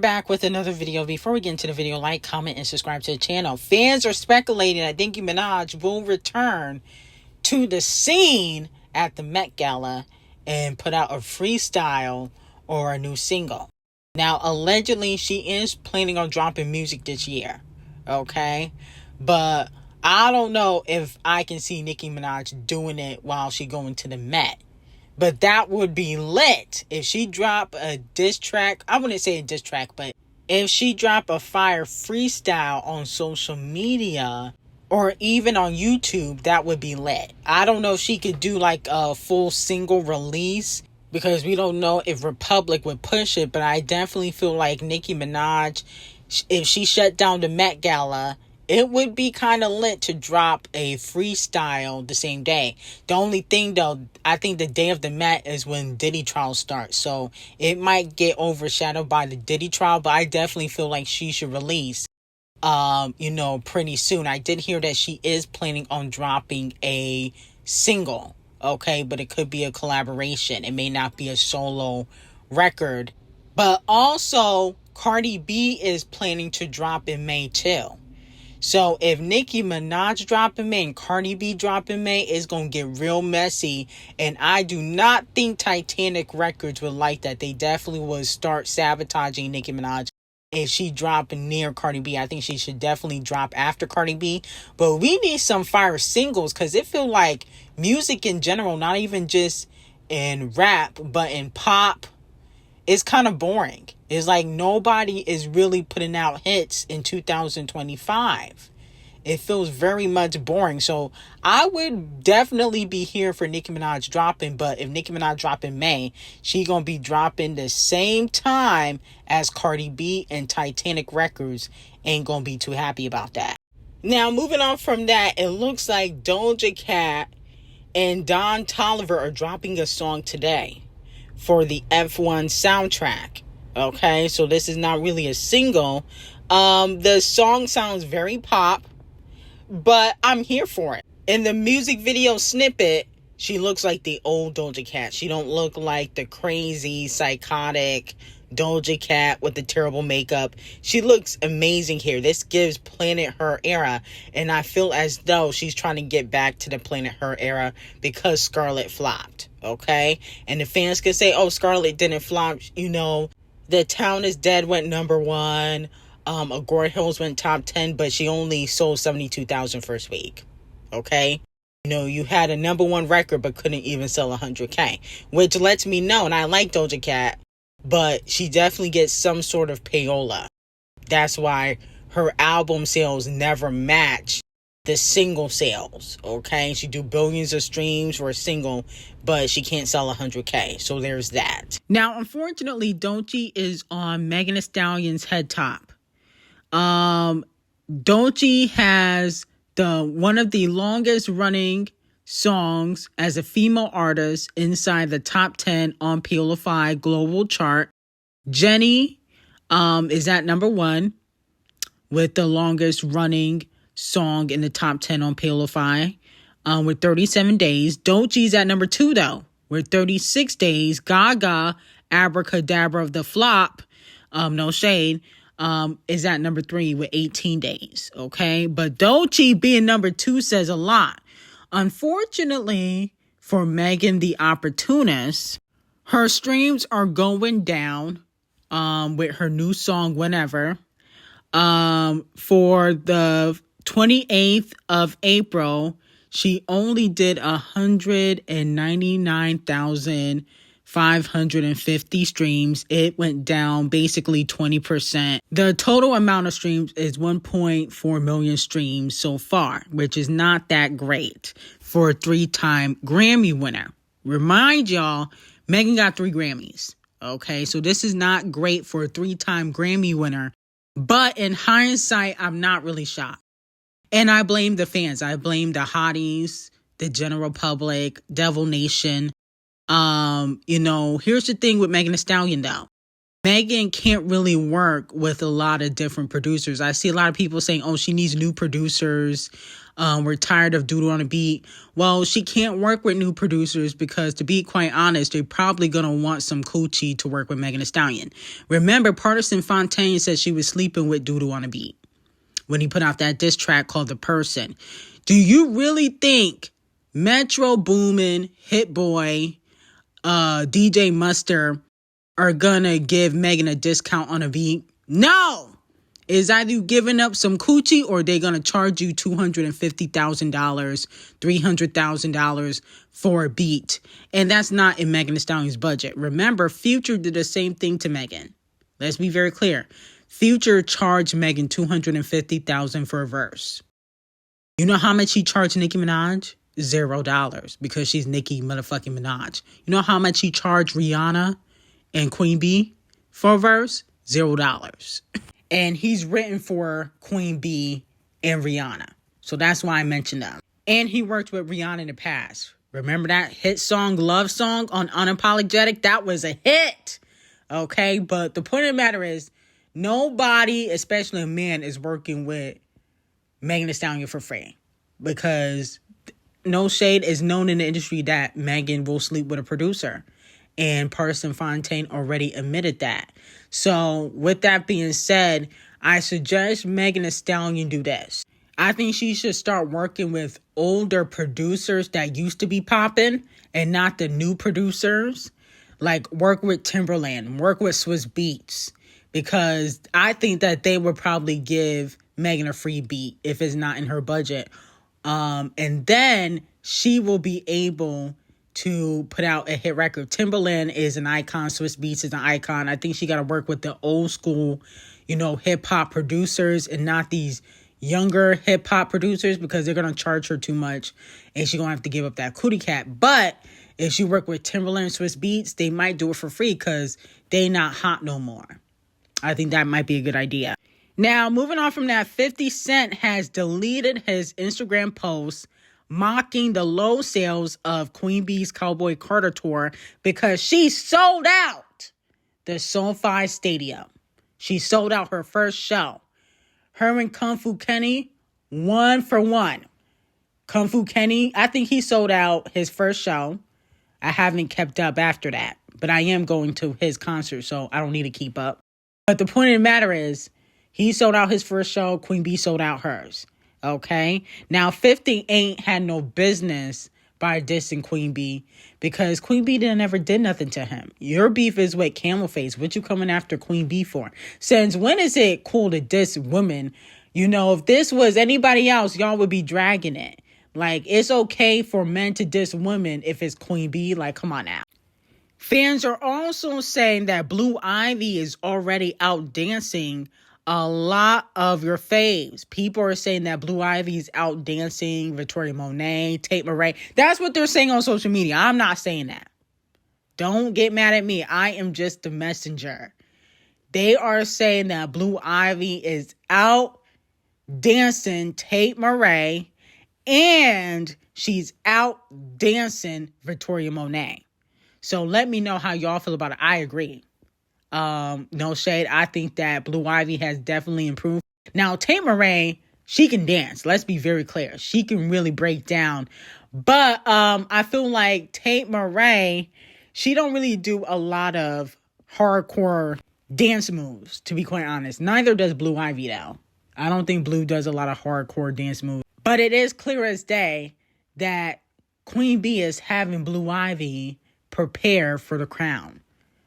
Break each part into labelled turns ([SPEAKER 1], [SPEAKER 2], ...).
[SPEAKER 1] back with another video. Before we get into the video, like, comment, and subscribe to the channel. Fans are speculating that Nicki Minaj will return to the scene at the Met Gala and put out a freestyle or a new single. Now, allegedly, she is planning on dropping music this year, okay? But I don't know if I can see Nicki Minaj doing it while she going to the Met. But that would be lit if she drop a diss track. I wouldn't say a diss track, but if she drop a fire freestyle on social media or even on YouTube, that would be lit. I don't know if she could do like a full single release because we don't know if Republic would push it. But I definitely feel like Nicki Minaj, if she shut down the Met Gala, it would be kind of lit to drop a freestyle the same day. The only thing, though, I think the day of the Met is when Diddy trial starts. So it might get overshadowed by the Diddy trial. But I definitely feel like she should release, pretty soon. I did hear that she is planning on dropping a single. Okay, but it could be a collaboration. It may not be a solo record. But also, Cardi B is planning to drop in May, too. So if Nicki Minaj drop in May and Cardi B drop in May, it's going to get real messy. And I do not think Titanic Records would like that. They definitely would start sabotaging Nicki Minaj if she drop near Cardi B. I think she should definitely drop after Cardi B. But we need some fire singles because it feels like music in general, not even just in rap, but in pop, it's kind of boring. It's like nobody is really putting out hits in 2025. It feels very much boring. So I would definitely be here for Nicki Minaj dropping. But if Nicki Minaj drop in May, she going to be dropping the same time as Cardi B, and Titanic Records ain't going to be too happy about that. Now, moving on from that, it looks like Doja Cat and Don Toliver are dropping a song today for the F1 soundtrack. Okay, so this is not really a single. The song sounds very pop, but I'm here for it. In the music video snippet, she looks like the old Doja Cat. She don't look like the crazy, psychotic Doja Cat with the terrible makeup. She looks amazing here. This gives Planet Her era, and I feel as though she's trying to get back to the Planet Her era because Scarlet flopped. Okay, and the fans could say, "Oh, Scarlet didn't flop." The Town is Dead went number 1. Agora Hills went top 10, but she only sold 72,000 first week. Okay, you had a number 1 record, but couldn't even sell 100K, which lets me know. And I like Doja Cat, but she definitely gets some sort of payola. That's why her album sales never match the single sales. Okay, she do billions of streams for a single, but she can't sell 100K. So there's that. Now, unfortunately, Doechii is on Megan Thee Stallion's head top. Doechii has one of the longest running songs as a female artist inside the top 10 on PLFI global chart. Jenny is at number 1 with the longest running song in the top 10 on PLFI with 37 days. Doechii's at number 2 though with 36 days. Gaga, Abracadabra of the Flop, no shade, is at number 3 with 18 days. Okay, but Doechii being number 2 says a lot. Unfortunately for Megan the Opportunist, her streams are going down with her new song Whenever. For the 28th of April, she only did 199,550 streams. It went down basically 20%. The total amount of streams is 1.4 million streams so far, which is not that great for a 3-time Grammy winner. Remind y'all, Megan got 3 Grammys. Okay, so this is not great for a 3-time Grammy winner. But in hindsight, I'm not really shocked. And I blame the fans. I blame the hotties, the general public, Devil Nation. Here's the thing with Megan Thee Stallion, though. Megan can't really work with a lot of different producers. I see a lot of people saying, oh, she needs new producers. We're tired of Doodle on a Beat. Well, she can't work with new producers because, to be quite honest, they're probably going to want some coochie to work with Megan Thee Stallion. Remember, Partisan Fontaine said she was sleeping with Doodle on a Beat when he put out that diss track called The Person. Do you really think Metro Boomin, Hit Boy, DJ Mustard are gonna give Megan a discount on a beat? No! Is either you giving up some coochie or they gonna charge you $250,000, $300,000 for a beat. And that's not in Megan Thee Stallion's budget. Remember, Future did the same thing to Megan. Let's be very clear. Future charged Megan $250,000 for a verse. You know how much he charged Nicki Minaj? $0 because she's Nicki motherfucking Minaj. You know how much he charged Rihanna and Queen B for a verse? $0. And he's written for Queen B and Rihanna. So that's why I mentioned them. And he worked with Rihanna in the past. Remember that hit song, Love Song on Unapologetic? That was a hit. Okay, but the point of the matter is, nobody, especially a man, is working with Megan Thee Stallion for free. Because no shade, is known in the industry that Megan will sleep with a producer. And Partisan Fontaine already admitted that. So with that being said, I suggest Megan Thee Stallion do this. I think she should start working with older producers that used to be popping and not the new producers. Like work with Timberland, work with Swiss Beats. Because I think that they would probably give Megan a free beat if it's not in her budget. And then she will be able to put out a hit record. Timberland is an icon. Swiss Beats is an icon. I think she got to work with the old school, hip hop producers and not these younger hip hop producers because they're going to charge her too much and she's going to have to give up that cootie cat. But if she work with Timberland and Swiss Beats, they might do it for free because they not hot no more. I think that might be a good idea. Now, moving on from that, 50 Cent has deleted his Instagram post mocking the low sales of Queen B's Cowboy Carter tour because she sold out the SoFi Stadium. She sold out her first show. Her and Kung Fu Kenny, 1 for 1. Kung Fu Kenny, I think he sold out his first show. I haven't kept up after that, but I am going to his concert, so I don't need to keep up. But the point of the matter is, he sold out his first show. Queen B sold out hers. Okay? Now, 50 ain't had no business by dissing Queen B because Queen B never did nothing to him. Your beef is with Camel Face. What you coming after Queen B for? Since when is it cool to diss women? If this was anybody else, y'all would be dragging it. Like, it's okay for men to diss women if it's Queen B. Like, come on now. Fans are also saying that Blue Ivy is already out dancing a lot of your faves. People are saying that Blue Ivy's out dancing Victoria Monet, Tate McRae. That's what they're saying on social media. I'm not saying that. Don't get mad at me. I am just the messenger. They are saying that Blue Ivy is out dancing Tate McRae and she's out dancing Victoria Monet. So let me know how y'all feel about it. I agree. No shade. I think that Blue Ivy has definitely improved. Now, Tate McRae, she can dance. Let's be very clear. She can really break down. But I feel like Tate McRae, she don't really do a lot of hardcore dance moves, to be quite honest. Neither does Blue Ivy, though. I don't think Blue does a lot of hardcore dance moves. But it is clear as day that Queen B is having Blue Ivy prepare for the crown.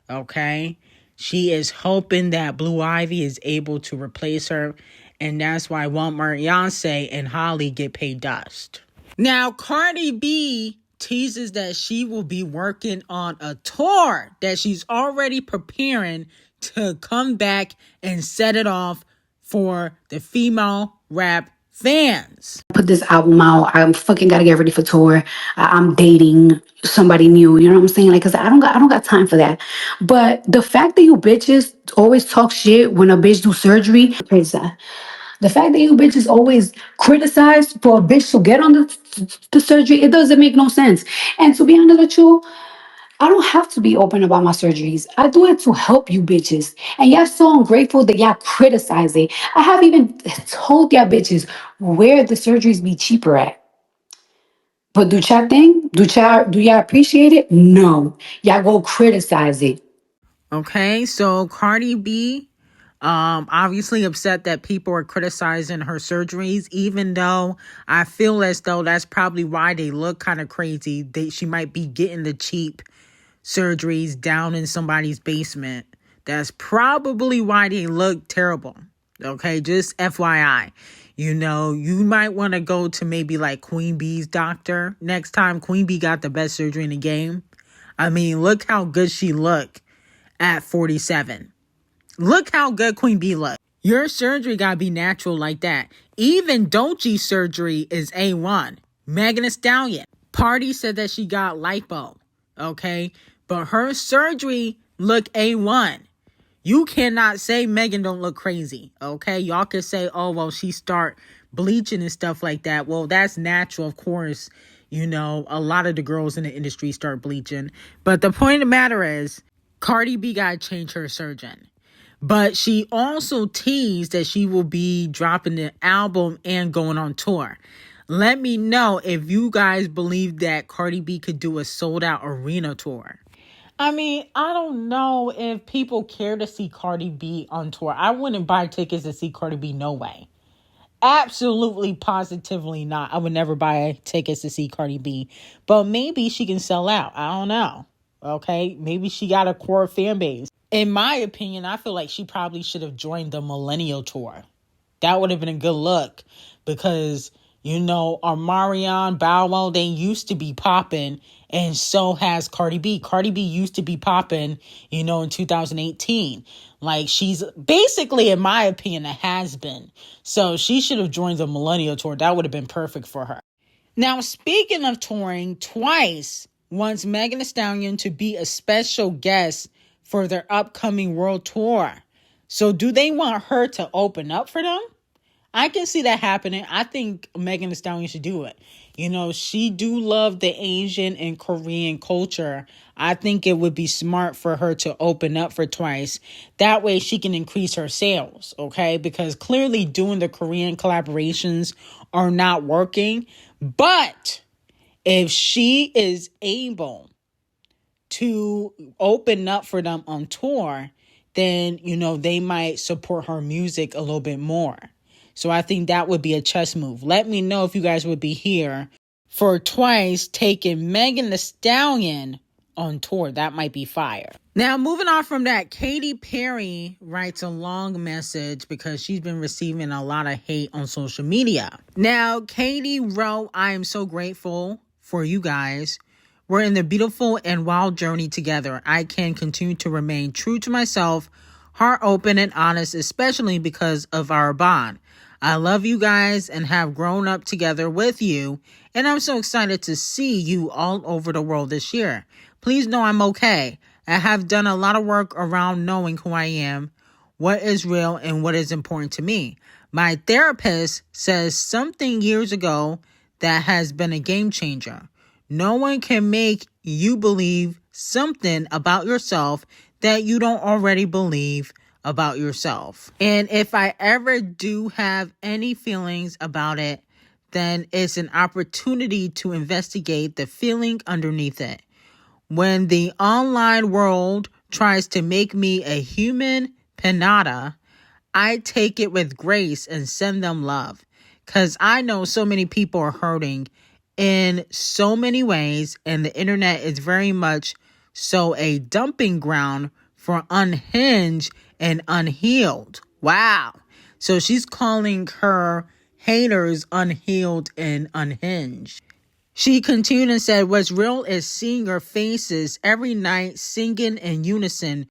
[SPEAKER 1] Okay? She is hoping that Blue Ivy is able to replace her. And that's why Walmart, Beyonce, and Holly get paid dust. Now, Cardi B teases that she will be working on a tour that she's already preparing to come back and set it off for the female rap fans.
[SPEAKER 2] Put this album out. I'm fucking gotta get ready for tour. I'm dating somebody new. You know what I'm saying? Like, cause I don't got time for that. But the fact that you bitches always talk shit when a bitch do surgery, praise that. The fact that you bitches always criticize for a bitch to get on the surgery, it doesn't make no sense. And to be honest with you, I don't have to be open about my surgeries. I do it to help you bitches. And y'all so ungrateful that y'all criticize it. I have even told y'all bitches where the surgeries be cheaper at. But do y'all think? Do y'all appreciate it? No. Y'all go criticize it.
[SPEAKER 1] Okay, so Cardi B, obviously upset that people are criticizing her surgeries, even though I feel as though that's probably why they look kind of crazy. She might be getting the cheap surgeries down in somebody's basement. That's probably why they look terrible. Okay, just FYI. You might want to go to maybe like Queen B's doctor next time. Queen B got the best surgery in the game. I mean, look how good she looked at 47. Look how good Queen B looked. Your surgery gotta be natural like that. Even Doechii surgery is A1. Megan Thee Stallion. Party said that she got lipo. Okay? But her surgery look A1. You cannot say Megan don't look crazy. Okay? Y'all could say, oh, well, she start bleaching and stuff like that. Well, that's natural, of course. A lot of the girls in the industry start bleaching. But the point of the matter is, Cardi B got to change her surgeon. But she also teased that she will be dropping the album and going on tour. Let me know if you guys believe that Cardi B could do a sold out arena tour. I mean, I don't know if people care to see Cardi B on tour. I wouldn't buy tickets to see Cardi B, no way. Absolutely, positively not. I would never buy tickets to see Cardi B. But maybe she can sell out. I don't know. Okay? Maybe she got a core fan base. In my opinion, I feel like she probably should have joined the Millennial Tour. That would have been a good look because, Omarion, Bow Wow, they used to be popping, and so has Cardi B. Cardi B used to be popping, in 2018. Like, she's basically, in my opinion, a has-been. So she should have joined the Millennial Tour. That would have been perfect for her. Now, speaking of touring, Twice wants Megan Thee Stallion to be a special guest for their upcoming world tour. So do they want her to open up for them? I can see that happening. I think Megan Thee Stallion should do it. She do love the Asian and Korean culture. I think it would be smart for her to open up for Twice. That way she can increase her sales, okay? Because clearly doing the Korean collaborations are not working. But if she is able to open up for them on tour, then, they might support her music a little bit more. So I think that would be a chess move. Let me know if you guys would be here for Twice taking Megan Thee Stallion on tour. That might be fire. Now, moving on from that, Katy Perry writes a long message because she's been receiving a lot of hate on social media. Now, Katy wrote, I am so grateful for you guys. We're in the beautiful and wild journey together. I can continue to remain true to myself, heart open and honest, especially because of our bond. I love you guys and have grown up together with you, and I'm so excited to see you all over the world this year. Please know I'm okay. I have done a lot of work around knowing who I am, what is real, and what is important to me. My therapist says something years ago that has been a game changer. No one can make you believe something about yourself that you don't already believe about yourself. And if I ever do have any feelings about it, then it's an opportunity to investigate the feeling underneath it. When the online world tries to make me a human pinata, I take it with grace and send them love. Because I know so many people are hurting in so many ways, and the internet is very much so a dumping ground for unhinged and unhealed. Wow. So she's calling her haters unhealed and unhinged. She continued and said, what's real is seeing your faces every night, singing in unison,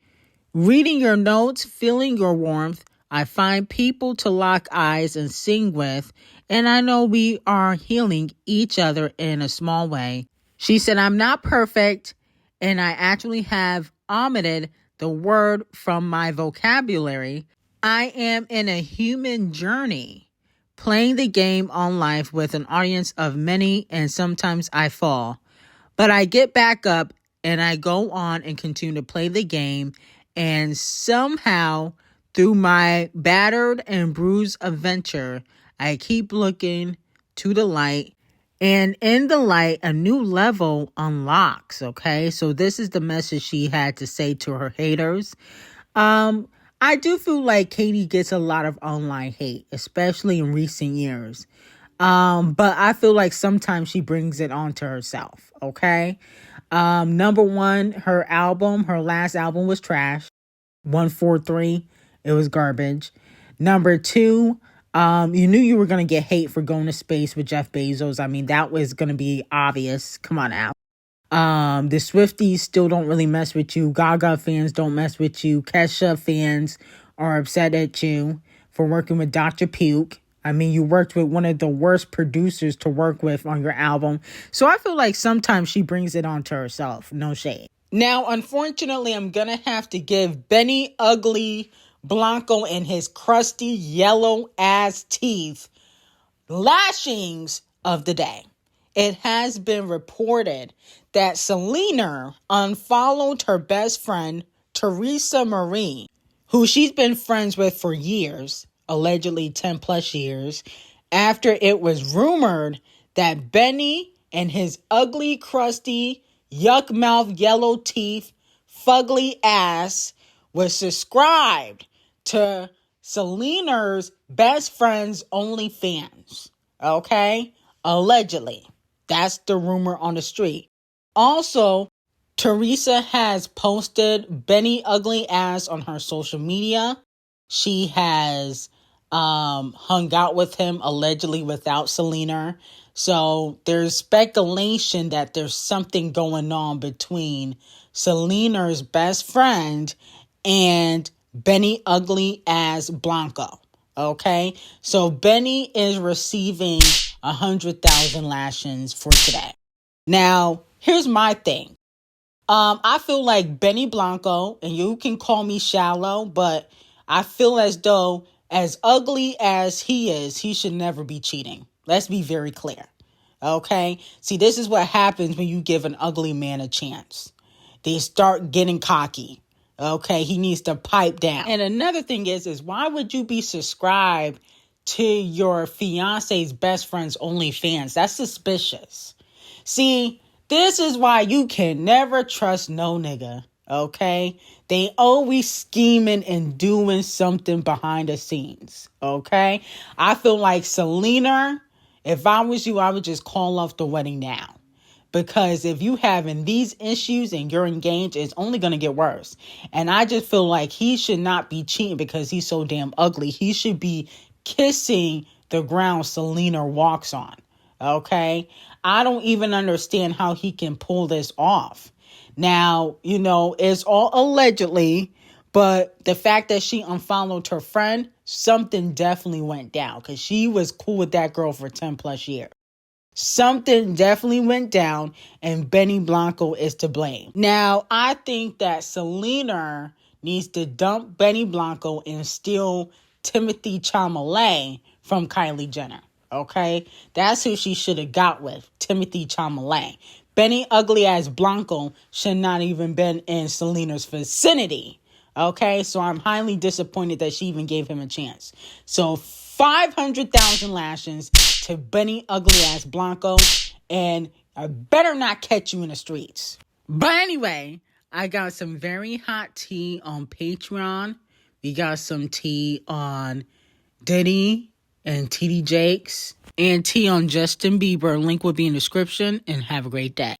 [SPEAKER 1] reading your notes, feeling your warmth. I find people to lock eyes and sing with, and I know we are healing each other in a small way. She said, I'm not perfect, and I actually have omitted the word from my vocabulary. I am in a human journey, playing the game on life with an audience of many, and sometimes I fall. But I get back up and I go on and continue to play the game, and somehow through my battered and bruised adventure, I keep looking to the light, and in the light, a new level unlocks, okay? So this is the message she had to say to her haters. I do feel like Katy gets a lot of online hate, especially in recent years. But I feel like sometimes she brings it onto herself, okay? Number one, her last album was trash. 143, it was garbage. Number two, you knew you were going to get hate for going to space with Jeff Bezos. I mean, that was going to be obvious. Come on now. The Swifties still don't really mess with you. Gaga fans don't mess with you. Kesha fans are upset at you for working with Dr. Puke. I mean, you worked with one of the worst producers to work with on your album. So I feel like sometimes she brings it onto herself. No shade. Now, unfortunately, I'm going to have to give Benny Ugly Blanco and his crusty yellow ass teeth lashings of the day. It has been reported that Selena unfollowed her best friend, Teresa Marie, who she's been friends with for years, allegedly 10 plus years, after it was rumored that Benny and his ugly, crusty, yuck mouth, yellow teeth, fugly ass was subscribed to Selena's best friend's OnlyFans. Okay? Allegedly. That's the rumor on the street. Also, Teresa has posted Benny ugly ass on her social media. She has hung out with him allegedly without Selena. So there's speculation that there's something going on between Selena's best friend and Benny ugly ass Blanco. Okay, so Benny is receiving 100,000 lashings for today. Now, here's my thing. I feel like Benny Blanco, and you can call me shallow, but I feel as though as ugly as he is, he should never be cheating. Let's be very clear. Okay? See, this is what happens when you give an ugly man a chance. They start getting cocky. Okay, he needs to pipe down. And another thing is why would you be subscribed to your fiance's best friend's OnlyFans? That's suspicious. See, this is why you can never trust no nigga. Okay, they always scheming and doing something behind the scenes. Okay, I feel like Selena, if I was you, I would just call off the wedding now. Because if you having these issues and you're engaged, it's only going to get worse. And I just feel like he should not be cheating because he's so damn ugly. He should be kissing the ground Selena walks on. Okay? I don't even understand how he can pull this off. Now, you know, it's all allegedly, but the fact that she unfollowed her friend, something definitely went down because she was cool with that girl for 10 plus years. Something definitely went down and Benny Blanco is to blame. Now, I think that Selena needs to dump Benny Blanco and steal Timothée Chalamet from Kylie Jenner. Okay? That's who she should have got with, Timothée Chalamet. Benny ugly ass Blanco should not even been in Selena's vicinity. Okay? So I'm highly disappointed that she even gave him a chance. So 500,000 lashings to Benny ugly ass Blanco, and I better not catch you in the streets. But anyway, I got some very hot tea on Patreon. We got some tea on Diddy and TD Jakes, and tea on Justin Bieber. Link will be in the description, and have a great day.